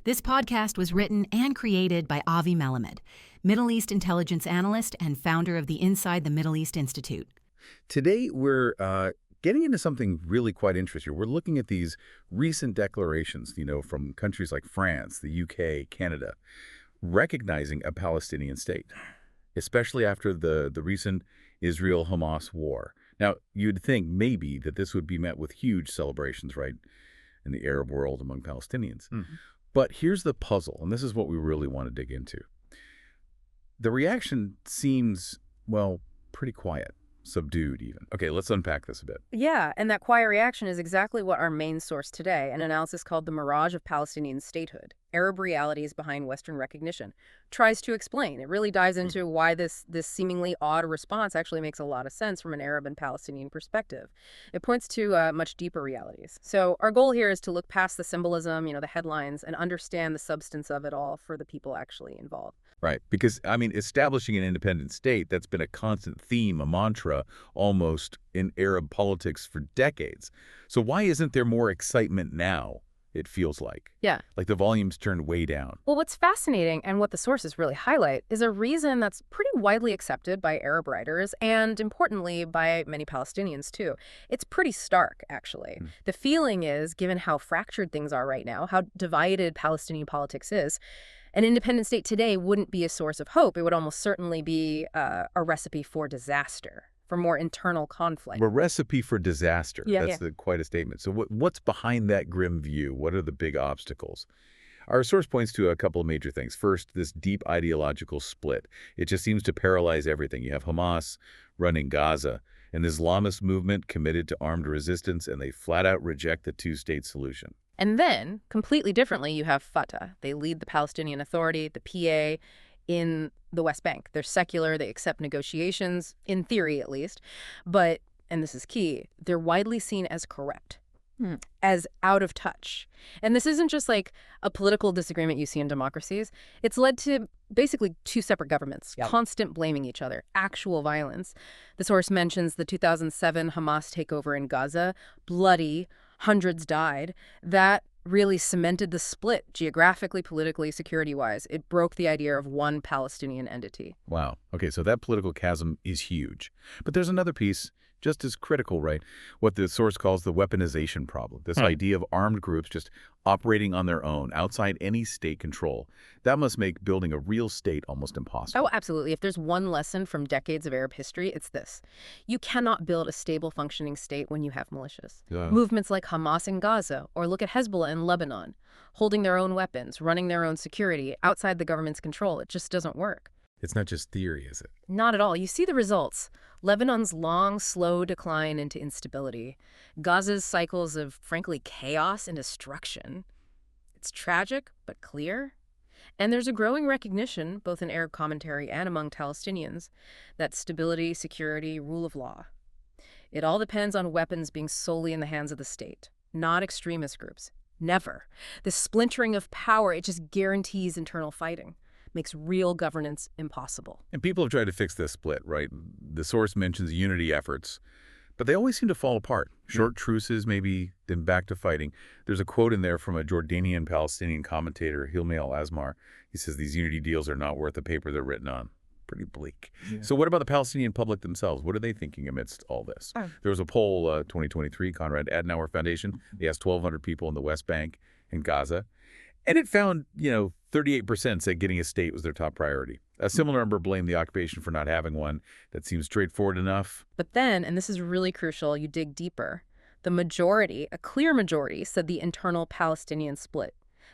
This podcast was written and created by Avi Melamed, Middle East intelligence analyst and founder of the Inside the Middle East Institute. Today, we're getting into something really quite interesting. We're looking at these recent declarations, from countries like France, the UK, Canada, recognizing a Palestinian state, especially after the recent Israel-Hamas war. Now, you'd think maybe that this would be met with huge celebrations, right, in the Arab world among Palestinians. Mm-hmm. But here's the puzzle, and this is what we really want to dig into. The reaction seems, pretty quiet. Subdued even. Okay, let's unpack this a bit. Yeah, and that quiet reaction is exactly what our main source today, an analysis called The Mirage of Palestinian Statehood, Arab Realities Behind Western Recognition, tries to explain. It really dives into why this seemingly odd response actually makes a lot of sense from an Arab and Palestinian perspective. It points to much deeper realities. So our goal here is to look past the symbolism, the headlines, and understand the substance of it all for the people actually involved. Right, because, establishing an independent state, that's been a constant theme, a mantra, almost in Arab politics for decades. So why isn't there more excitement now, it feels like? Yeah. Like the volume's turned way down. Well, what's fascinating, and what the sources really highlight, is a reason that's pretty widely accepted by Arab writers, and importantly, by many Palestinians, too. It's pretty stark, actually. The feeling is, given how fractured things are right now, how divided Palestinian politics is, an independent state today wouldn't be a source of hope. It would almost certainly be a recipe for disaster, for more internal conflict. A recipe for disaster. Yeah, That's quite a statement. So what's behind that grim view? What are the big obstacles? Our source points to a couple of major things. First, this deep ideological split. It just seems to paralyze everything. You have Hamas running Gaza, an Islamist movement committed to armed resistance, and they flat out reject the two-state solution. And then, completely differently, you have Fatah. They lead the Palestinian Authority, the PA, in the West Bank. They're secular, they accept negotiations, in theory at least, but, and this is key, they're widely seen as corrupt, as out of touch. And this isn't just like a political disagreement you see in democracies. It's led to basically two separate governments, constant blaming each other, actual violence. The source mentions the 2007 Hamas takeover in Gaza, bloody, hundreds died. That really cemented the split geographically, politically, security-wise. It broke the idea of one Palestinian entity. Wow. Okay, so that political chasm is huge. But there's another piece just as critical, right? What the source calls the weaponization problem. This idea of armed groups just operating on their own, outside any state control. That must make building a real state almost impossible. Oh, absolutely. If there's one lesson from decades of Arab history, it's this. You cannot build a stable, functioning state when you have militias. Yeah. Movements like Hamas in Gaza, or look at Hezbollah in Lebanon, holding their own weapons, running their own security, outside the government's control. It just doesn't work. It's not just theory, is it? Not at all. You see the results. Lebanon's long, slow decline into instability. Gaza's cycles of, frankly, chaos and destruction. It's tragic, but clear. And there's a growing recognition, both in Arab commentary and among Palestinians, that stability, security, rule of law. It all depends on weapons being solely in the hands of the state, not extremist groups. Never. The splintering of power, it just guarantees internal fighting. Makes real governance impossible. And people have tried to fix this split, right? The source mentions unity efforts, but they always seem to fall apart. Short truces, maybe, then back to fighting. There's a quote in there from a Jordanian-Palestinian commentator, Hilmi Al-Azmar. He says these unity deals are not worth the paper they're written on. Pretty bleak. Yeah. So what about the Palestinian public themselves? What are they thinking amidst all this? There was a poll, 2023, Konrad Adenauer Foundation. They asked 1,200 people in the West Bank and Gaza. And it found, 38% said getting a state was their top priority. A similar number blamed the occupation for not having one. That seems straightforward enough. But then, and this is really crucial, you dig deeper. The majority, a clear majority, said the internal Palestinian split.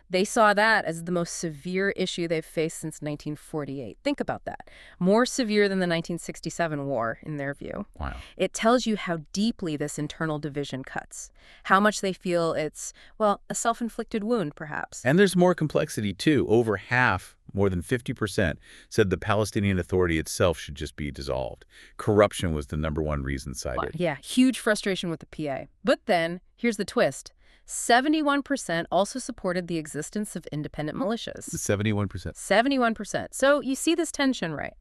They saw that as the most severe issue they've faced since 1948. Think about that. More severe than the 1967 war, in their view. Wow. It tells you how deeply this internal division cuts, how much they feel it's, a self-inflicted wound, perhaps. And there's more complexity, too. Over half, more than 50%, said the Palestinian Authority itself should just be dissolved. Corruption was the #1 reason cited. Yeah, huge frustration with the PA. But then, here's the twist. 71% also supported the existence of independent militias. 71%. 71%. So you see this tension, right?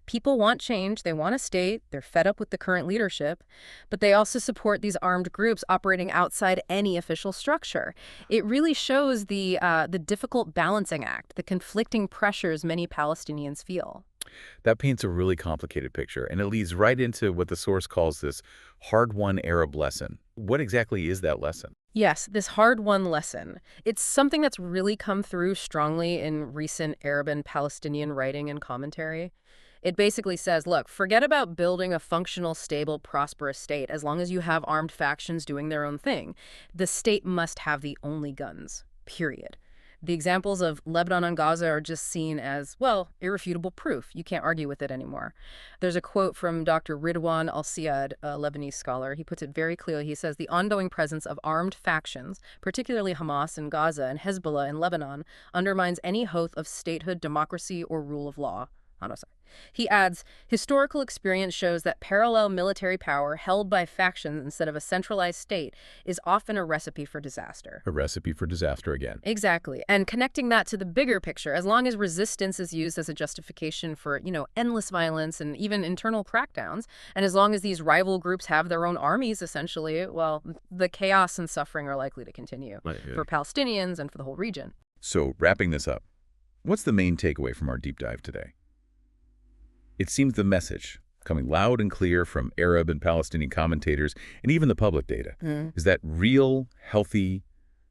People want change, they want a state, they're fed up with the current leadership, but they also support these armed groups operating outside any official structure. It really shows the difficult balancing act, the conflicting pressures many Palestinians feel. That paints a really complicated picture, and it leads right into what the source calls this hard-won Arab lesson. What exactly is that lesson? Yes, this hard-won lesson. It's something that's really come through strongly in recent Arab and Palestinian writing and commentary. It basically says, look, forget about building a functional, stable, prosperous state as long as you have armed factions doing their own thing. The state must have the only guns, period. The examples of Lebanon and Gaza are just seen as, well, irrefutable proof. You can't argue with it anymore. There's a quote from Dr. Ridwan al-Siyad, a Lebanese scholar. He puts it very clearly. He says, the ongoing presence of armed factions, particularly Hamas in Gaza and Hezbollah in Lebanon, undermines any hope of statehood, democracy, or rule of law. Oh, no, sorry. He adds, historical experience shows that parallel military power held by factions instead of a centralized state is often a recipe for disaster. A recipe for disaster again. Exactly. And connecting that to the bigger picture, as long as resistance is used as a justification for, endless violence and even internal crackdowns, and as long as these rival groups have their own armies, essentially, well, the chaos and suffering are likely to continue for Palestinians and for the whole region. So, wrapping this up, what's the main takeaway from our deep dive today? It seems the message, coming loud and clear from Arab and Palestinian commentators and even the public data, is that real, healthy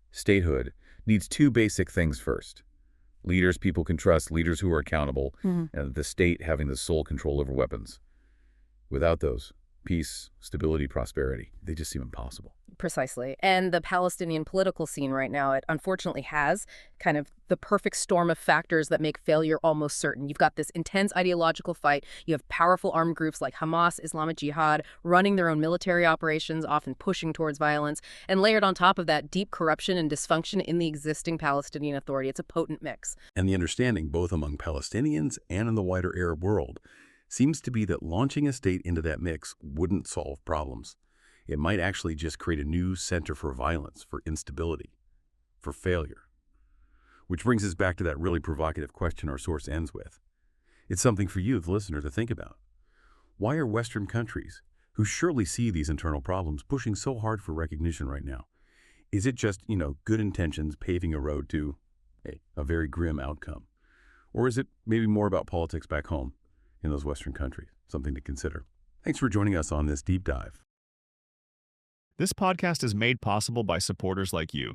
statehood needs two basic things first. Leaders people can trust, leaders who are accountable, and the state having the sole control over weapons. Without those, peace, stability, prosperity, they just seem impossible. Precisely. And the Palestinian political scene right now, it unfortunately has kind of the perfect storm of factors that make failure almost certain. You've got this intense ideological fight. You have powerful armed groups like Hamas, Islamic Jihad, running their own military operations, often pushing towards violence. And layered on top of that, deep corruption and dysfunction in the existing Palestinian Authority. It's a potent mix. And the understanding, both among Palestinians and in the wider Arab world, seems to be that launching a state into that mix wouldn't solve problems. It might actually just create a new center for violence, for instability, for failure. Which brings us back to that really provocative question our source ends with. It's something for you, the listener, to think about. Why are Western countries, who surely see these internal problems, pushing so hard for recognition right now? Is it just, good intentions paving a road to a very grim outcome? Or is it maybe more about politics back home in those Western countries? Something to consider. Thanks for joining us on this deep dive. This podcast is made possible by supporters like you.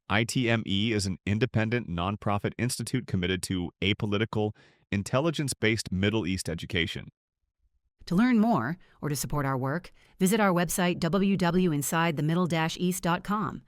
ITME is an independent, nonprofit institute committed to apolitical, intelligence-based Middle East education. To learn more or to support our work, visit our website www.insidethemiddle-east.com.